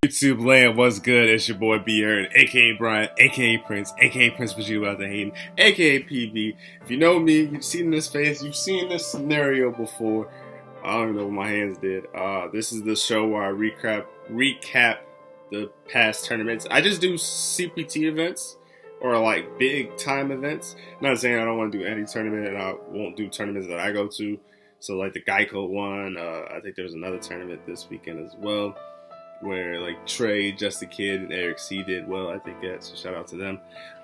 YouTube land, what's good? It's your boy B Heard, aka Brian, aka Prince, aka Prince Vegeta out the Hayden, aka PV. If you know me, you've seen this face, you've seen this scenario before. I don't even know what my hands did. This is the show where I recap the past tournaments. I just do CPT events or like big time events. Not saying I don't want to do any tournament and I won't do tournaments that I go to. So like the Geico one, I think there was another tournament this weekend as well, where like Trey, Just a Kid, and Eric C did well. I think so shout out to them.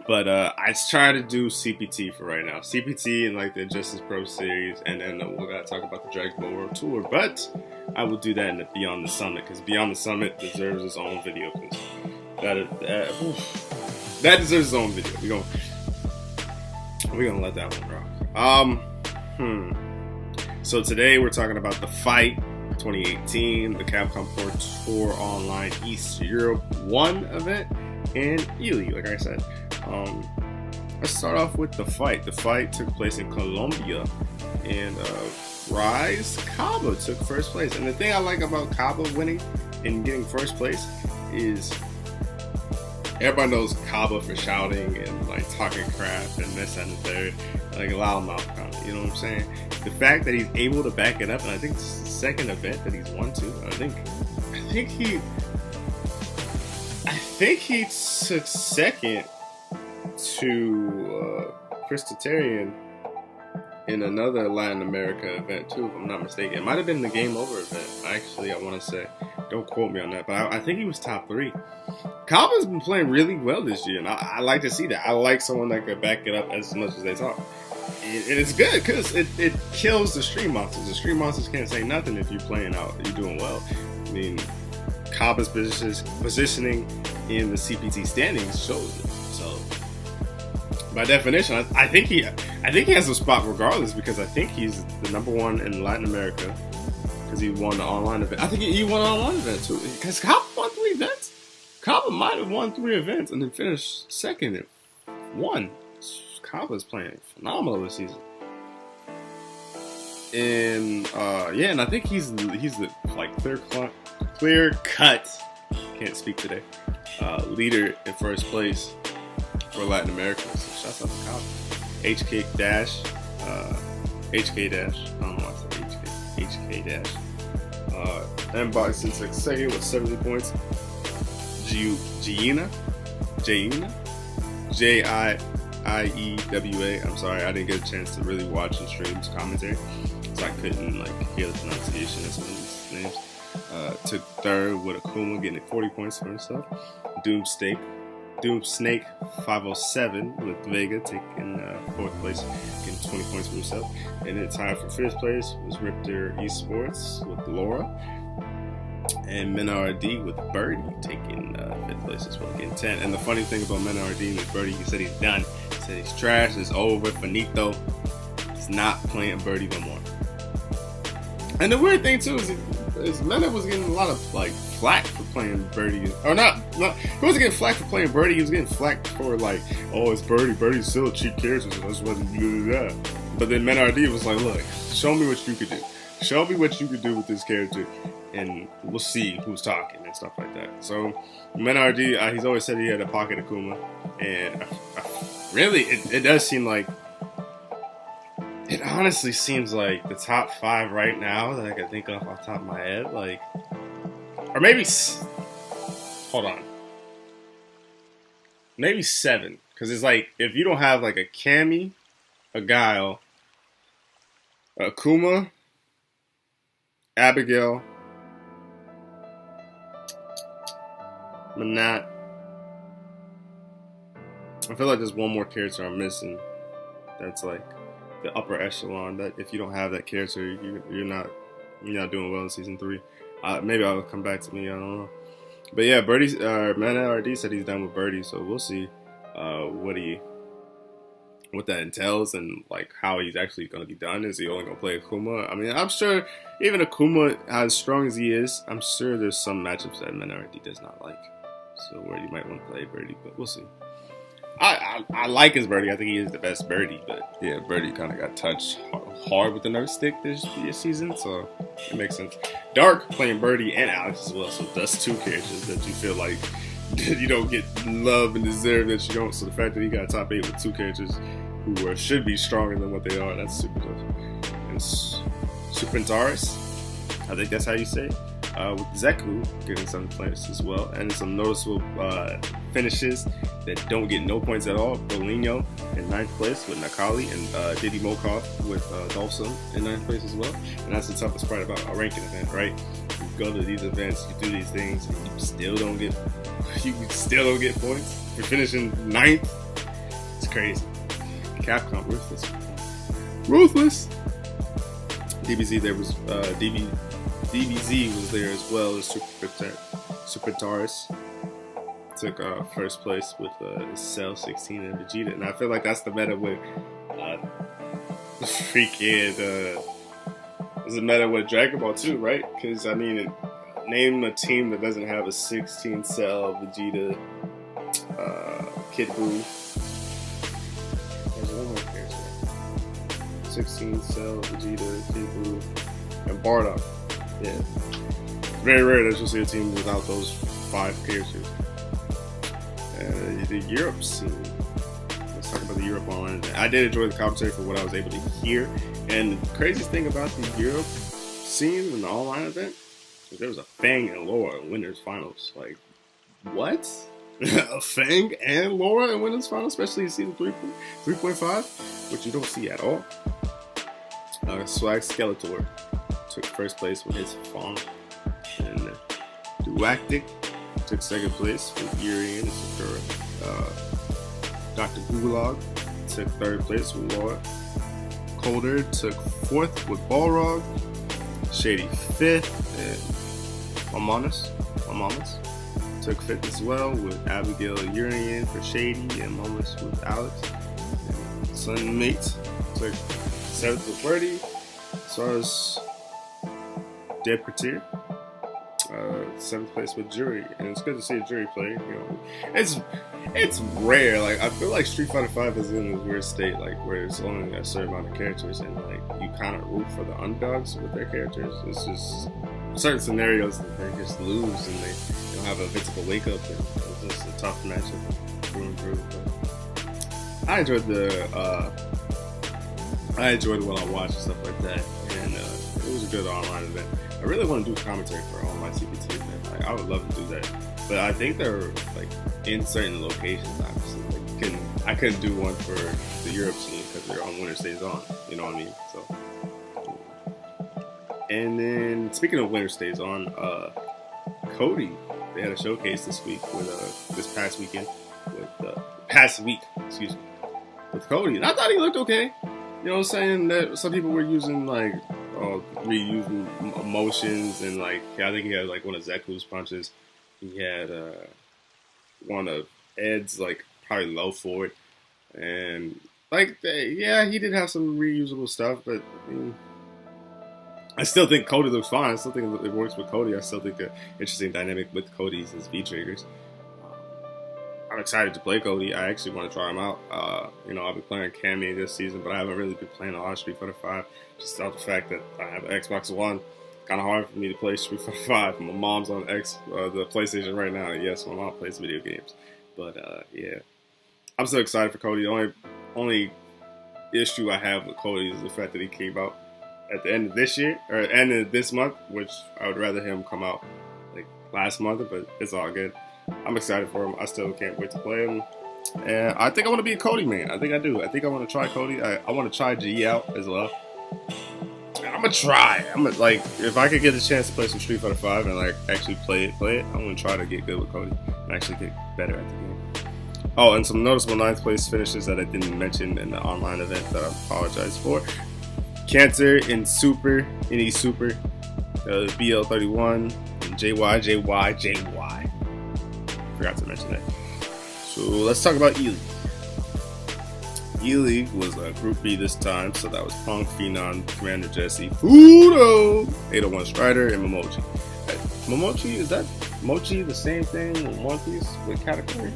But I try to do CPT for right now. CPT and like the Justice Pro Series, and then we're gonna talk about the Dragon Ball World Tour. But I will do that in the Beyond the Summit, because Beyond the Summit deserves its own video. Because that deserves its own video. We're gonna let that one rock. So today we're talking about the Fight 2018, the Capcom Pro Tour Online East Europe 1 event, and ELeague, like I said. Let's start off with the Fight. The Fight took place in Colombia, and Rise Kaba took first place. And the thing I like about Kaba winning and getting first place is everybody knows Kaba for shouting and like talking crap and this and the third, like a loudmouth comment, you know what I'm saying? The fact that he's able to back it up, and I think it's the second event that he's won too. I think he took second to Christotarian in another Latin America event too, if I'm not mistaken. It might have been the Game Over event, actually, I want to say. Don't quote me on that, but I think he was top 3. Kaba's been playing really well this year, and I like to see that. I like someone that can back it up as much as they talk. And it's good, because it kills the stream monsters. The stream monsters can't say nothing if you're playing out, you're doing well. I mean, Kaba's positioning in the CPT standings shows it. So, by definition, I think he has a spot regardless, because I think he's the number 1 in Latin America, because he won the online event. I think he won an online event too, because Kaba won 3 events. Kaba might have won 3 events and then finished second in 1. Kaba's playing phenomenal this season. And and I think he's the like clear cut, can't speak today, leader in first place for Latin America. So shouts out to Kaba. HK Dash, I don't know why I said HK Dash. Mboxing took second with 70 points. Jaina, Jiewa. I'm sorry, I didn't get a chance to really watch and stream commentary, so I couldn't like hear the pronunciation of some of these names. Took third with Akuma, getting 40 points for himself. Doom Snake 507 with Vega taking 4th place, getting 20 points for himself. And then tied for 5th place was Riptor Esports with Laura. And Menard with Birdie taking 5th place as well, getting 10. And the funny thing about Menard with Birdie, he said he's done. He said he's trash, it's over, finito. He's not playing Birdie no more. And the weird thing too is Menard was getting a lot of like flack for playing Birdie. Or not, he wasn't getting flack for playing Birdie, he was getting flack for like, oh, it's Birdie. Birdie's still a cheap character, so that's what blah. But then Menard was like, look, show me what you could do. Show me what you could do with this character, and we'll see who's talking and stuff like that. So, Menard, he's always said he had a pocket Akuma, and really, it does seem like, it honestly seems like the top 5 right now that I can think of off the top of my head, like, or maybe, hold on, maybe 7, because it's like, if you don't have like a Cammy, a Guile, a Akuma, Abigail, Manat. I feel like there's one more character I'm missing. That's like the upper echelon. That if you don't have that character, you're not doing well in season 3. Maybe I'll come back to me. I don't know. But yeah, Manat said he's done with Birdie, so we'll see what that entails and like how he's actually going to be done. Is he only going to play Akuma? I mean, I'm sure even Akuma, as strong as he is, I'm sure there's some matchups that Menardi does not like, so where you might want to play Birdie, but we'll see. I like his birdie. I think he is the best birdie, but yeah, birdie kind of got touched hard with the nurse stick this season, so it makes sense. Dark playing birdie and Alex as well, so that's two characters that you feel like you don't get love and deserve that you don't. So the fact that he got top 8 with two characters who should be stronger than what they are, that's super tough. And Serpentaris, I think that's how you say it. With Zeku getting some points as well, and some noticeable finishes that don't get no points at all. Bolinho in 9th place with Nakali, and Diddy Mokov with Dolson in 9th place as well. And that's the toughest part about a ranking event, right? You go to these events, you do these things, and you still don't get points. You're finishing 9th. It's crazy. Capcom ruthless. DBZ there was DBZ was there as well as Serpentaris. Took first place with Cell 16 and Vegeta, and I feel like that's the meta with freaking is the meta with Dragon Ball too, right? Because I mean, name a team that doesn't have a 16 Cell, Vegeta, Kid Buu. There's one more character. 16 Cell, Vegeta, Kid Buu, and Bardock. Yeah, it's very rare that you'll see a team without those 5 characters. The Europe scene. Let's talk about the Europe online. I did enjoy the commentary for what I was able to hear. And the craziest thing about the Europe scene in the online event is there was a Fang and Laura in winners finals. Like, what? A Fang and Laura in winners finals, especially in season 3.5, which you don't see at all. Swag Skeletor took first place with his Fong, and Duactic took second place with Yuri and Sakura. Dr. Gulag took third place with Laura. Colder took fourth with Balrog. Shady fifth, and Mamonas took fifth as well with Abigail Urian for Shady, and Momus with Alex. Sunmate took seventh with Birdie. As far as Dead Partier, 7th place with Jury, and it's good to see a Jury play. You know, it's rare. Like, I feel like Street Fighter V is in this weird state, like where it's only a certain amount of characters, and like you kind of root for the underdogs with their characters. It's just certain scenarios that they just lose, and they don't have a invincible wake up, and it's just a tough matchup through and through. But I enjoyed what I watched and stuff like that, and it was a good online event. I really want to do commentary for online CPT event. Like, I would love to do that, but I think they're like in certain locations. Obviously, like, I couldn't do one for the Europe scene because they're on Winter Stays On. You know what I mean? So, and then speaking of Winter Stays On, Cody, they had a showcase this week with this past week, with Cody, and I thought he looked okay. You know what I'm saying? That some people were using like reusing emotions, and like I think he had like one of Zeku's punches. He had one of Ed's like probably low forward, and like he did have some reusable stuff, but I mean, I still think Cody looks fine. I still think it works with Cody. I still think the interesting dynamic with Cody's is V triggers. I'm excited to play Cody. I actually want to try him out. I've been playing Cammy this season, but I haven't really been playing a lot of Street Fighter 5. Just out the fact that I have an Xbox One. Kind of hard for me to play Street Fighter 5. My mom's on the PlayStation right now. Yes, my mom plays video games. But yeah, I'm so excited for Cody. The only issue I have with Cody is the fact that he came out at the end of this year, or end of this month, which I would rather him come out like last month, but it's all good. I'm excited for him. I still can't wait to play him. And I think I want to be a Cody man. I think I do. I think I want to try Cody. I want to try G out as well. I'm going to try. Like, if I could get a chance to play some Street Fighter 5 and like actually play it, I'm going to try to get good with Cody and actually get better at the game. Oh, and some noticeable 9th place finishes that I didn't mention in the online event that I apologize for. Cancer in Super, NE Super, BL31, and JY. Forgot to mention that. So let's talk about ELeague. ELeague was Group B this time, so that was Punk, Phenom, Commander Jesse, Fudo, 801 Strider, and Momochi. Momochi, is that Mochi the same thing in One Piece with category?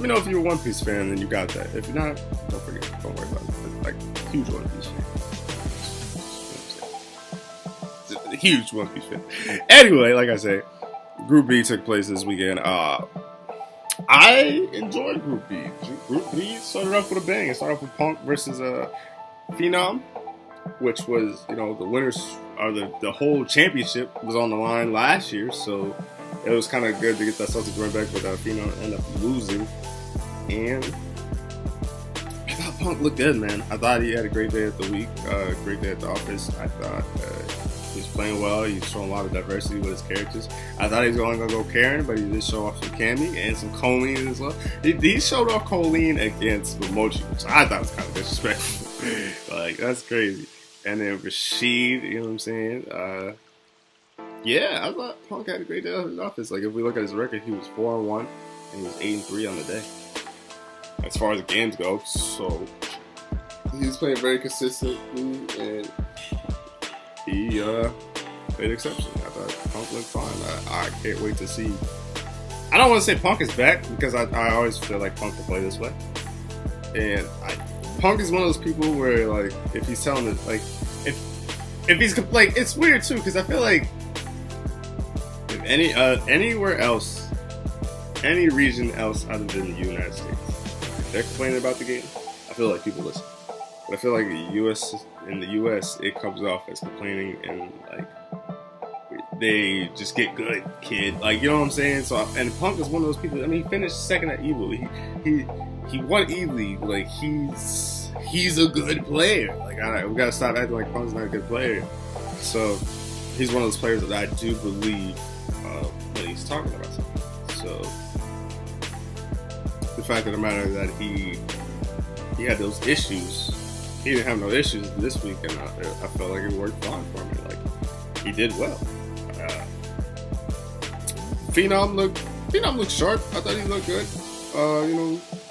Let me know if you're a One Piece fan and you got that. If you're not, don't forget. Don't worry about it. Like, huge One Piece fan. A huge One Piece fan. Anyway, like I say, Group B took place this weekend. I enjoyed Group B. Group B started off with a bang. It started off with Punk versus Phenom, which was, the winners or the whole championship was on the line last year, so it was kind of good to get that Celtics run back, but Phenom ended up losing. And I thought Punk looked good, man. I thought he had a great day at the week, great day at the office. I thought he was playing well. He was showing a lot of diversity with his characters. I thought he was only going to go Karen, but he did show off some Cammy and some Colleen as well. He showed off Colleen against Mochi, which I thought was kind of disrespectful. Like, that's crazy. And then Rashid, you know what I'm saying? Yeah, I thought Punk had a great day at his office. Like, if we look at his record, he was 4-1 and he was 8-3 on the day, as far as the games go. So he's playing very consistently, and he played exception. I thought Punk looked fine. I can't wait to see. I don't want to say Punk is back, because I always feel like Punk can play this way. And Punk is one of those people where, like, if he's telling it, like, if he's, like, it's weird too, because I feel like if anywhere else, any region else other than the United States, if they're complaining about the game, I feel like people listen. But I feel like in the US, it comes off as complaining, and like they just get good, kid. Like, you know what I'm saying? So, and Punk is one of those people. I mean, he finished second at ELeague. He won ELeague. Like, he's a good player. Like, we gotta stop acting like Punk's not a good player. So he's one of those players that I do believe when he's talking about something. So the fact of the matter is that he had those issues. He didn't have no issues this week, and I felt like it worked fine for me. Like, he did well. Phenom looked sharp. I thought he looked good.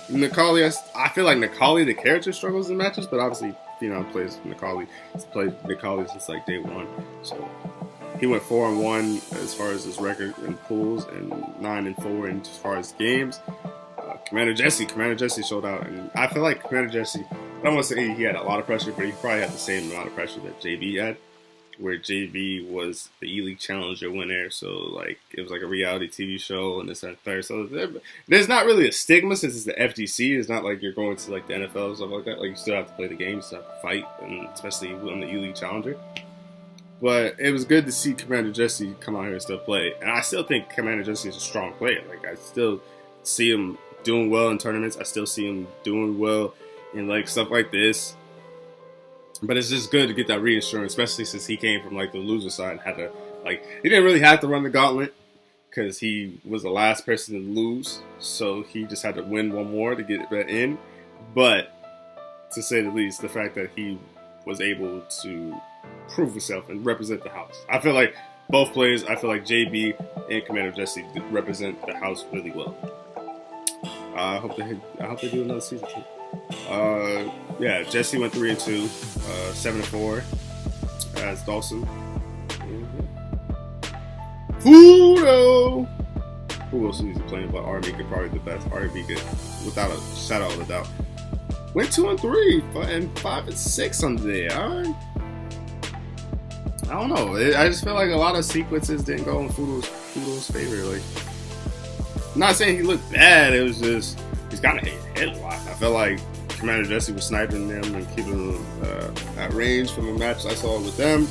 Necalli, I feel like Necalli, the character, struggles in matches, but obviously Phenom plays Necalli. He's played Necalli since like day one. So he went 4-1 as far as his record in pools, and 9-4 as far as games. Commander Jesse showed out, and I feel like Commander Jesse, I don't want to say he had a lot of pressure, but he probably had the same amount of pressure that JB had, where JB was the ELeague Challenger winner, so like it was like a reality TV show and this and that. So there's not really a stigma since it's the FGC. It's not like you're going to like the NFL or stuff like that. Like, you still have to play the game, you still have to fight, and especially on the ELeague Challenger. But it was good to see Commander Jesse come out here and still play, and I still think Commander Jesse is a strong player. Like, I still see him doing well in tournaments. I still see him doing well in like stuff like this. But it's just good to get that reassurance, especially since he came from like the loser side and had to, like, he didn't really have to run the gauntlet because he was the last person to lose. So he just had to win one more to get it in. But to say the least, the fact that he was able to prove himself and represent the house. I feel like both players, I feel like JB and Commander Jesse represent the house really well. I hope they do another season too. Yeah, Jesse went 3-2, 7-4 as Dawson. Fudo! Who else is he playing? But RB could probably the best. RB could, without a shadow of a doubt. Went 2-3 and 5-6 on the day. Alright. I don't know. I just feel like a lot of sequences didn't go in Fudo's favor. Like, I'm not saying he looked bad. It was just he's kind of hit a lot. I felt like Commander Jesse was sniping them and keeping them at range from the match I saw with them.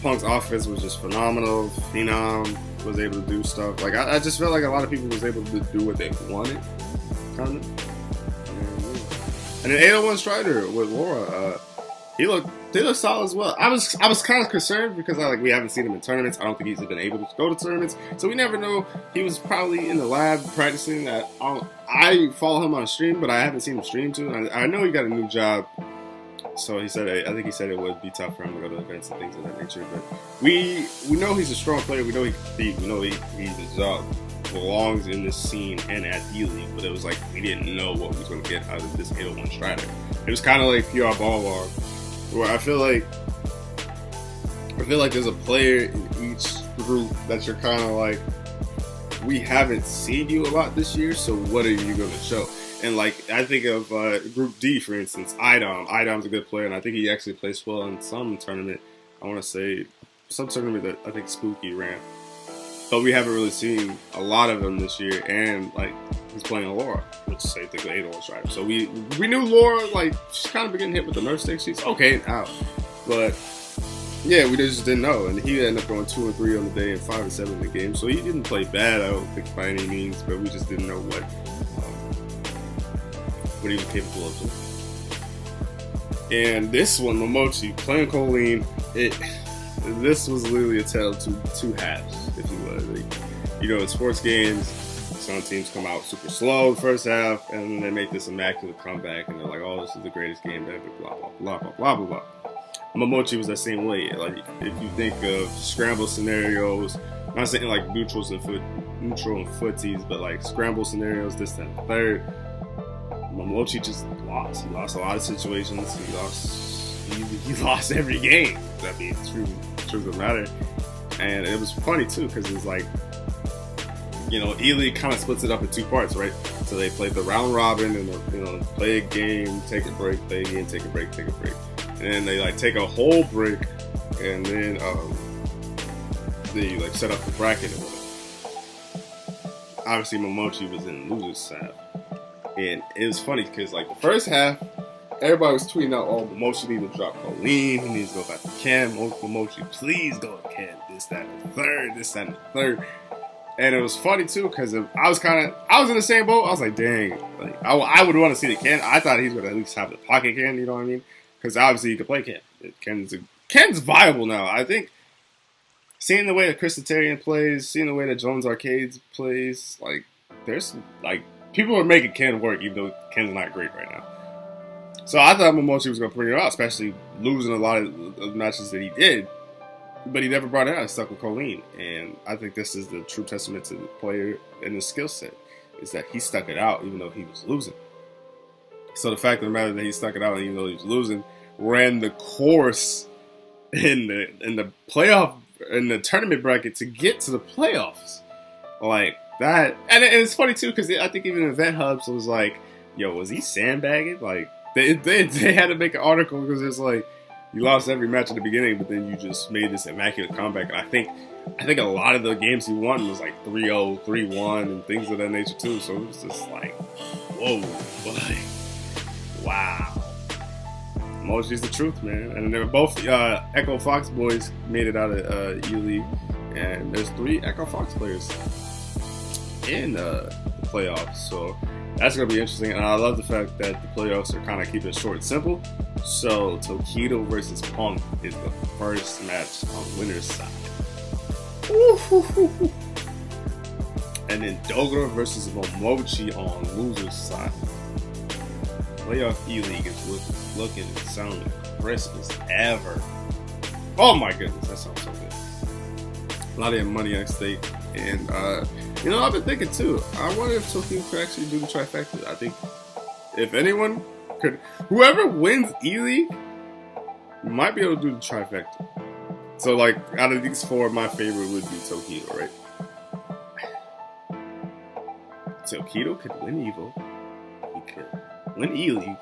Punk's offense was just phenomenal. Phenom was able to do stuff. Like, I just felt like a lot of people was able to do what they wanted, kind of. And then 801 Strider with Laura, they look solid as well. I was kind of concerned because we haven't seen him in tournaments. I don't think he's been able to go to tournaments, so we never know. He was probably in the lab practicing. I follow him on stream, but I haven't seen him stream too. And I know he got a new job, so I think he said it would be tough for him to go to events and things of that nature. But we know he's a strong player. We know he can compete. We know he belongs in this scene and at ELeague. But it was like we didn't know what we was going to get out of this 801 Strider. It was kind of like PR Ballbar, where I feel like there's a player in each group that you're kind of like we haven't seen you a lot this year, so what are you going to show? And like, I think of Group D, for instance, Idom. Idom's a good player, and I think he actually plays well in some tournament. I want to say some tournament that I think Spooky ran. But we haven't really seen a lot of him this year, and like, he's playing Laura, which is I think the 8-0 strider. So we knew Laura, like, she's kind of been getting hit with the nerf stick. She's okay out. But yeah, we just didn't know. And he ended up going 2-3 on the day and 5-7 in the game. So he didn't play bad, I don't think, by any means, but we just didn't know what he was capable of doing. And this one, Momochi, playing Colleen, this was literally a tale of two halves, if you will. Like, you know, in sports games, some teams come out super slow the first half, and then they make this immaculate comeback, and they're like, oh, this is the greatest game ever, blah, blah, blah, blah, blah, blah, blah. Momochi was that same way. Like, if you think of scramble scenarios, I'm not saying like neutral and footies, but like scramble scenarios, this, that, and the third, Momochi just lost. He lost a lot of situations. He lost every game. I mean, truth of the matter. And it was funny too, because it's like, you know, ELeague kind of splits it up in two parts, right? So they play the round robin and, you know, play a game, take a break, play a game, take a break, take a break. And then they like take a whole break, and then they like set up the bracket and whatever. Obviously, Momochi was in loser's side. And it was funny because, like, the first half, everybody was tweeting out, oh, Momochi needs to drop Colleen. He needs to go back to Ken. Momochi, please go to Ken. This, that, and the third. This, that, and the third. And it was funny, too, because I was in the same boat. I was like, dang. Like, I would want to see the Ken. I thought he was going to at least have the pocket Ken, you know what I mean? Because obviously he could play Ken. Ken's viable now. I think seeing the way that Chris Tarian plays, seeing the way that Jones Arcades plays, like, there's, like, people are making Ken work, even though Ken's not great right now. So I thought Momochi was going to bring it out, especially losing a lot of matches that he did. But he never brought it out. He stuck with Colleen. And I think this is the true testament to the player and his skill set, is that he stuck it out even though he was losing. So the fact of the matter that he stuck it out even though he was losing, ran the course in the playoff, in the tournament bracket to get to the playoffs. Like, that, and it's funny too, because I think even Event Hubs was like, yo, was he sandbagging? Like, they had to make an article because it's like, you lost every match at the beginning, but then you just made this immaculate comeback. And I think a lot of the games he won was like 3-0, 3-1, and things of that nature too. So it was just like, whoa, like, wow. Mochi's the truth, man. And they were both Echo Fox boys made it out of ELeague, and there's 3 Echo Fox players in the playoffs, so that's going to be interesting. And I love the fact that the playoffs are kind of keeping it short and simple. So Tokido versus Punk is the first match on winner's side. Ooh. And then Dogra versus Momochi on loser's side. Playoff ELeague is looking and sounding crisp as ever. Oh my goodness, that sounds so good. A lot of money at stake. And, you know, I've been thinking too, I wonder if Tokido could actually do the trifecta. I think if anyone could, whoever wins ELeague might be able to do the trifecta. So, like, out of these 4, my favorite would be Tokido, right? Tokido could win EVO. He could win ELeague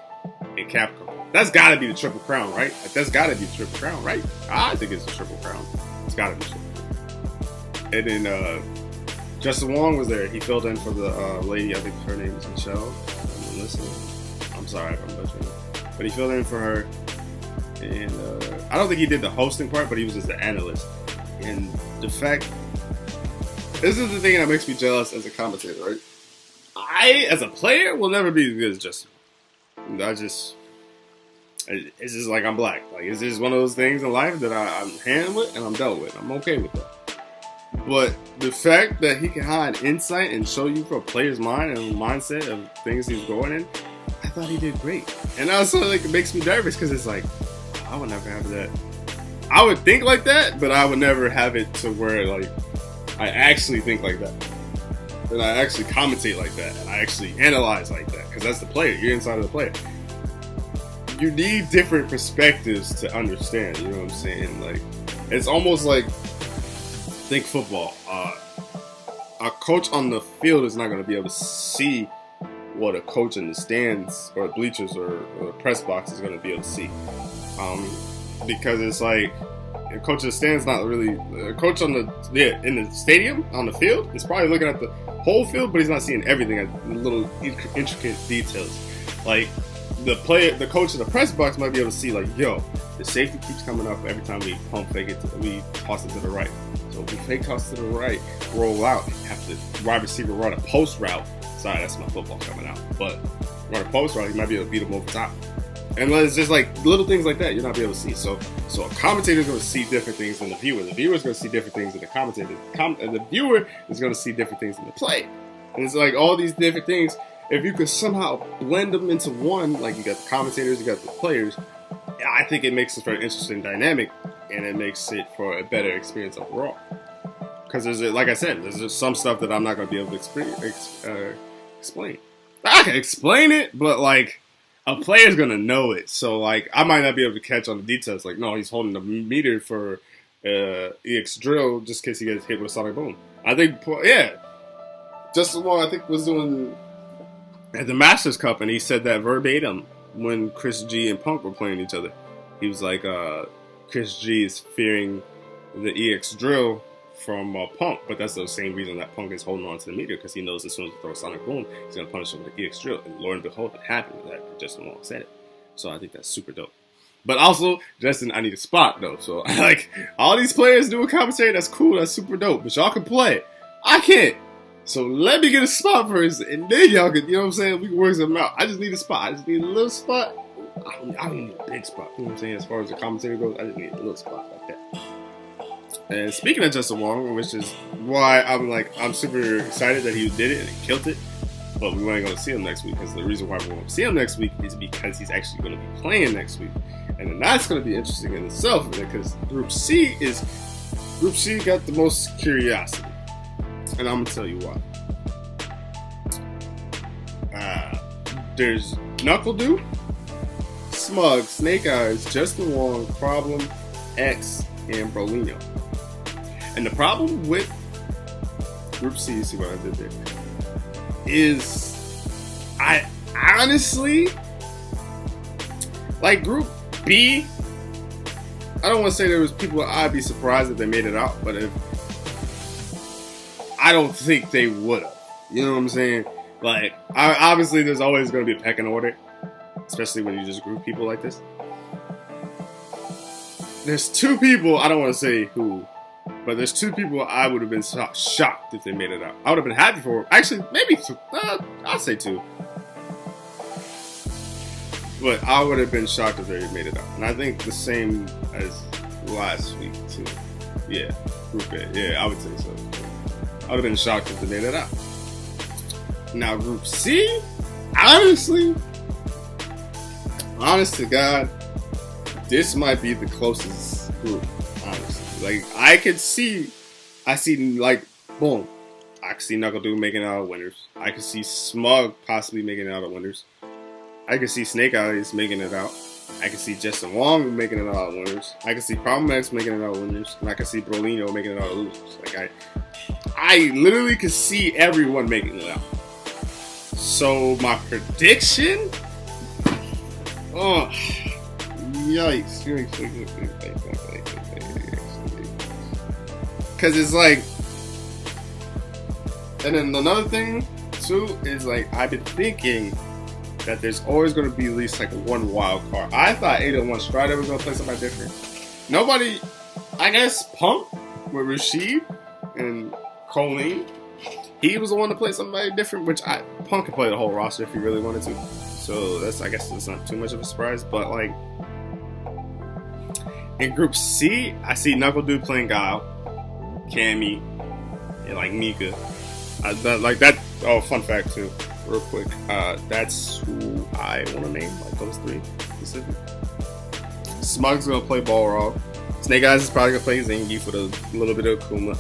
and Capcom. That's gotta be the Triple Crown, right? Like, that's gotta be the Triple Crown, right? I think it's the Triple Crown. It's gotta be Triple Crown. And then, Justin Wong was there. He filled in for the lady, I think her name is Michelle. I'm sorry if I'm butchering it. But he filled in for her. And I don't think he did the hosting part, but he was just the analyst. And the fact, this is the thing that makes me jealous as a commentator, right? I, as a player, will never be as good as Justin. It's just like I'm black. Like, it's just one of those things in life that I'm handling with and I'm dealt with. I'm okay with that. But the fact that he can hide insight and show you for a player's mind and mindset of things he's going in, I thought he did great. And also, like, it makes me nervous because it's like, I would never have that. I would think like that, but I would never have it to where, like, I actually think like that. And I actually commentate like that. And I actually analyze like that. Because that's the player. You're inside of the player. You need different perspectives to understand. You know what I'm saying? Like, it's almost like, think football. a coach on the field is not going to be able to see what a coach in the stands or bleachers or the press box is going to be able to see. Because it's like a coach in the stands not really a coach on the in the stadium on the field is probably looking at the whole field, but he's not seeing everything at little intricate details. Like the coach in the press box might be able to see like, yo, the safety keeps coming up every time we pump fake it, we toss it to the right. So if we fake toss to the right, roll out, and have the wide receiver run a post route. Sorry, that's my football coming out. But run a post route, he might be able to beat him over top. And it's just like little things like that you're not be able to see. So a commentator is going to see different things than the viewer. The viewer is going to see different things than the commentator. And the viewer is going to see different things than the play. And it's like all these different things. If you could somehow blend them into one, like you got the commentators, you got the players, I think it makes it for an interesting dynamic, and it makes it for a better experience overall. Because like I said, there's just some stuff that I'm not going to be able to explain. I can explain it, but like a player's going to know it. So like I might not be able to catch on the details. Like, no, he's holding the meter for EX drill just in case he gets hit with a sonic boom. I think, yeah. Justin Wong, I think, was doing at the Masters Cup, and he said that verbatim when Chris G and Punk were playing each other. He was like, Chris G is fearing the EX drill from Punk, but that's the same reason that Punk is holding on to the meter, because he knows as soon as he throws a sonic boom, he's going to punish him with the EX drill. And lo and behold, it happened. That Justin Wong said it. So I think that's super dope. But also, Justin, I need a spot, though. So, like, all these players do a commentary. That's cool. That's super dope. But y'all can play. I can't. So let me get a spot first, and then y'all can, you know what I'm saying? We can work something out. I just need a spot. I just need a little spot. I don't need a big spot. You know what I'm saying? As far as the commentary goes, I just need a little spot like that. And speaking of Justin Wong, which is why I'm super excited that he did it and he killed it. But we weren't going to see him next week, because the reason why we won't see him next week is because he's actually going to be playing next week. And then that's going to be interesting in itself, because Group C got the most curiosity. And I'm going to tell you why. There's Knuckle Dude, Smug, Snake Eyes, Justin Wong, Problem, X, and Brolino. And the problem with Group C, see what I did there, is I honestly, like Group B, I don't want to say there was people I'd be surprised if they made it out, but I don't think they would have. You know what I'm saying? Like, obviously there's always going to be a pecking order, especially when you just group people like this. There's two people, I don't want to say who, but there's two people I would have been shocked if they made it out. I would have been happy for, actually, maybe two, I'll say two. But I would have been shocked if they made it out. And I think the same as last week, too. Yeah, Group A. Yeah, I would say so. I would have been shocked if they made it out. Now, Group C, honestly, honest to God, this might be the closest group, honestly. Like, I see, like, boom. I could see Knuckle Dude making it out of winners. I could see Smug possibly making it out of winners. I could see Snake Eyes making it out. I could see Justin Wong making it out of winners. I could see Problem X making it out of winners. And I could see Brolino making it out of losers. Like, I literally could see everyone making it out. So, my prediction? Oh, yikes. Because it's like, and then another thing, too, is like, I've been thinking that there's always going to be at least like one wild card. I thought 801 Strider was going to play somebody different. Nobody, I guess Punk with Rashid and Colleen, he was the one to play somebody different, which Punk could play the whole roster if he really wanted to. So I guess it's not too much of a surprise. But like in Group C, I see Knuckle Dude playing Guile, Cammy, and like Mika. Like that. Oh, fun fact too, real quick. That's who I want to name. Like those three specific. Smug's gonna play Balrog. Snake Eyes is probably gonna play Zangief with a little bit of Akuma.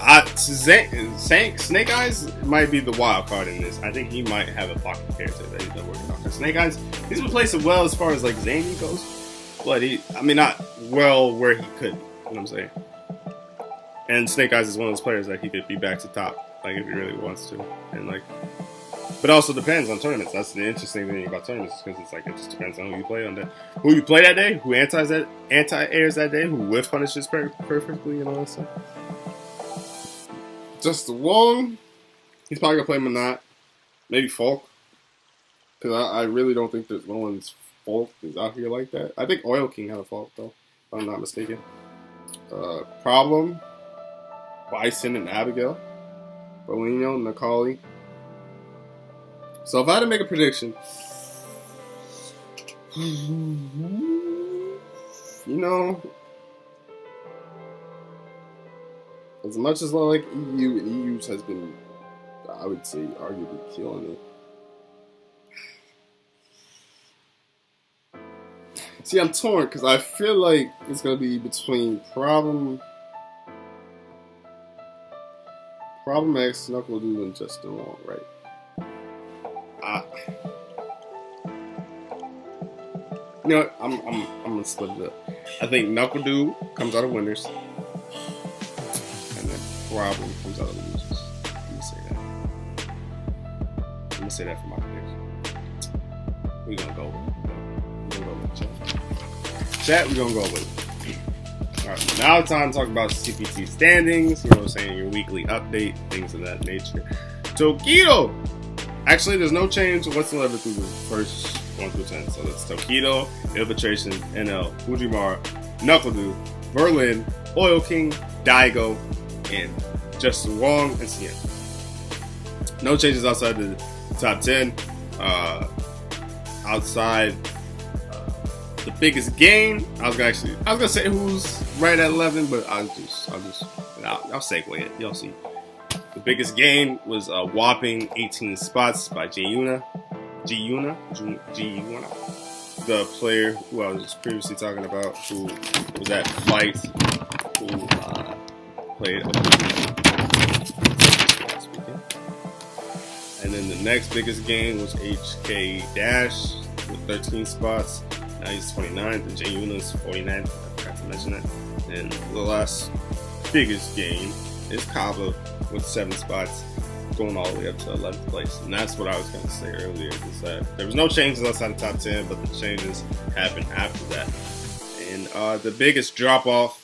Snake Eyes might be the wild card in this. I think he might have a pocket character that he's been working on. Because Snake Eyes, he's been playing so well as far as like Zangief goes, but not well where he could. You know what I'm saying? And Snake Eyes is one of those players that he could be back to top like if he really wants to, and like, but it also depends on tournaments. That's the interesting thing about tournaments, because it's like it just depends on who you play on that, who you play that day, who anti-airs that day, who whiff punishes perfectly, and all that stuff. Just Wong, he's probably gonna play Monat, maybe Falk, because I really don't think that no one's Falk is out here like that. I think Oil King had a Falk though, if I'm not mistaken. Problem, Bison and Abigail, Bolino, Nakali. So if I had to make a prediction, you know, as much as I like EU, and EU's has been, I would say, arguably killing it. See, I'm torn because I feel like it's gonna be between Problem X, Knuckle Dude, and Justin Wong, right? You know what? I'm gonna split it up. I think Knuckle Dude comes out of winners, and then Problem comes out of losers. I'm gonna say that. I'm gonna say that for my prediction. We're gonna go with it. We're gonna go with it, chat. We're gonna go with it. Alright, now it's time to talk about CPT standings, you know what I'm saying, your weekly update, things of that nature. Tokido! Actually, there's no change whatsoever through the first 1 through 10. So it's Tokido, Infiltration, NL, Fujimara, Knuckledu, Berlin, Oil King, Daigo, and Justin Wong and Cien. No changes outside the top 10. Outside the biggest game, I was gonna say who's right at 11, but I'll segue it. Y'all see. The biggest game was a whopping 18 spots by G-Una, the player who I was previously talking about, who was at Fight, who played last weekend. And then the next biggest game was HK Dash with 13 spots. Now he's 29th, and J-Una's 49th. I forgot to mention that. And the last biggest game is Kava with 7 spots, going all the way up to 11th place. And that's what I was going to say earlier, is that there was no changes outside the top 10, but the changes happened after that. And the biggest drop-off,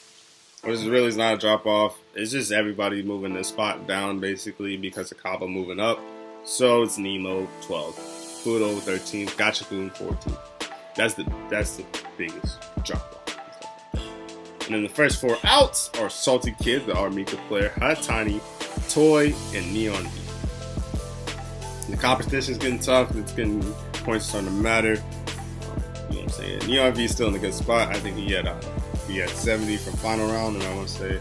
or this really is not a drop-off, it's just everybody moving their spot down, basically, because of Kava moving up. So it's Nemo, 12th, Fudo, 13th, Gachakun, 14th. That's the biggest drop-off. And then the first 4 outs are Salty Kid, the Armika player, Hatani, Toy, and Neon V. The competition's getting tough. It's getting points starting to matter. You know what I'm saying? Neon V is still in a good spot. I think he had 70 from final round, and I want to say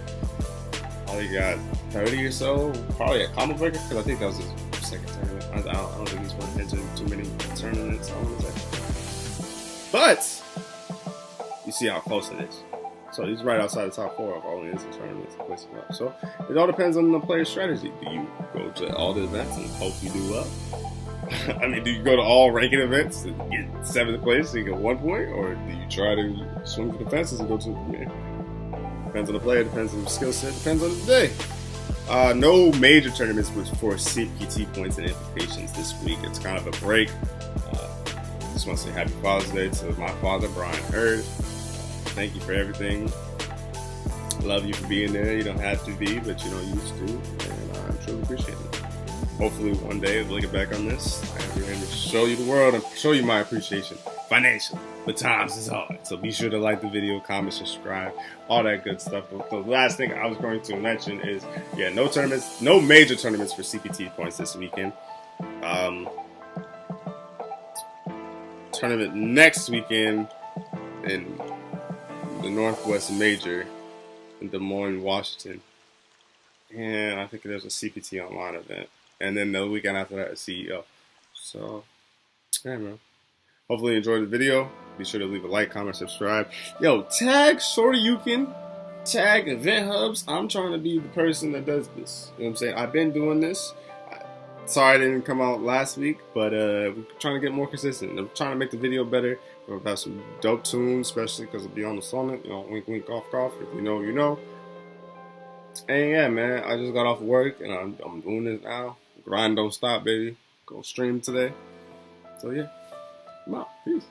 probably got 30 or so. Probably at Combo Breaker, because I think that was his second tournament. I don't think he's won into too many tournaments, I want to say. But you see how close it is. So he's right outside the top 4 of all the instant tournaments. So it all depends on the player's strategy. Do you go to all the events and hope you do well? I mean, do you go to all ranking events and get 7th place so you get 1 point? Or do you try to swing for the fences and go to the premier? Depends on the player, depends on the skill set, depends on the day. No major tournaments for CPT points and invitations this week. It's kind of a break. Just want to say Happy Father's Day to my father, Brian Hurd. Thank you for everything. Love you for being there. You don't have to be, but you used to, and I truly appreciate it. Hopefully one day, looking back on this, I'll be able to show you the world and show you my appreciation financially. But times is hard, so be sure to like the video, comment, subscribe, all that good stuff. But the last thing I was going to mention is, no tournaments, no major tournaments for CPT points this weekend. Tournament next weekend in the Northwest Major in Des Moines, Washington. And I think there's a CPT online event. And then the weekend after that, a CEO. So, yeah, man. Hopefully you enjoyed the video. Be sure to leave a like, comment, subscribe. Yo, tag Shoryuken. Tag Event Hubs. I'm trying to be the person that does this. You know what I'm saying? I've been doing this. Sorry I didn't come out last week, but we're trying to get more consistent. I'm trying to make the video better. We'll have some dope tunes, especially because it'll be on the summit. Wink, wink, cough, cough. If you know, you know. And yeah, man, I just got off work and I'm doing this now. Grind don't stop, baby. Go stream today. So yeah, I'm out. Peace.